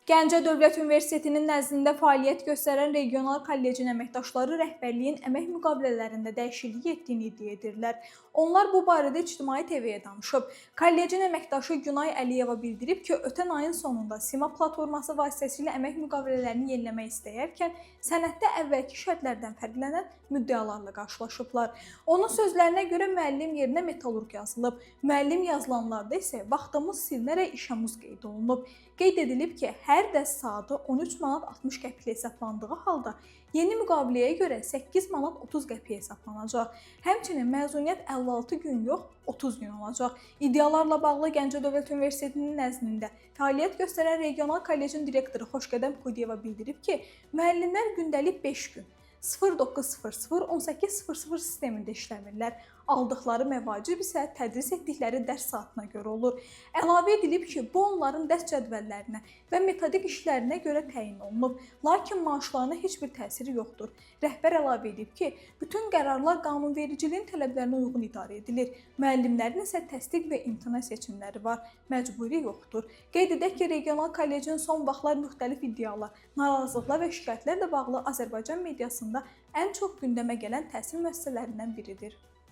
Gəncə Dövlət Universitetinin nəzdində fəaliyyət göstərən regional kollecin əməkdaşları rəhbərliyin əmək müqavilələrində dəyişiklik etdiyini iddia edirlər. Onlar bu barədə İctimai TV-yə danışıb. Kollecin əməkdaşı Günay Əliyeva bildirib ki, ötən ayın sonunda SİMA platforması vasitəsilə əmək müqavilələrini yeniləmək istəyərkən sənəddə əvvəlki şərtlərdən fərqlənən müddəalarla qarşılaşıblar. Onun sözlərinə görə müəllim yerinə metallurq yazılıb. Müəllim yazılanlarda isə vaxtımız silinərək işəmuz qeyd olunub. Qeyd edilib ki, hər dərs saatı 13 manat 60 qəpiklə hesablandığı halda yeni müqaviləyə görə 8 manat 30 qəpiyə hesablanacaq. Həmçinin məzuniyyət 56 gün yox, 30 gün olacaq. İddialarla bağlı Gəncə Dövlət Universitetinin nəzdində fəaliyyət göstərən regional kollecin direktoru Xoşqədəm Xudiyeva bildirib ki, müəllimlər gündəlik 5 gün 09:00-18:00 sistemində işləmirlər. Aldıqları məvacib isə tədris etdikləri dərs saatına görə olur. Əlavə edilib ki, bu onların dərs cədvəllərinə və metodik işlərinə görə təyin olunub, lakin maaşlarına heç bir təsiri yoxdur. Rəhbər əlavə edib ki, bütün qərarlar qanunvericiliyin tələblərinə uyğun idarə edilir. Müəllimlərin isə təsdiq və imtina seçimləri var, məcburi yoxdur. Qeyd edək ki, regional kollecin son vaxtlar müxtəlif iddialar, narazılıqlar və şikayətlərlə bağlı Azərbaycan mediasında ən çox gündəmə gələn təhsil müəssisələrindən biridir.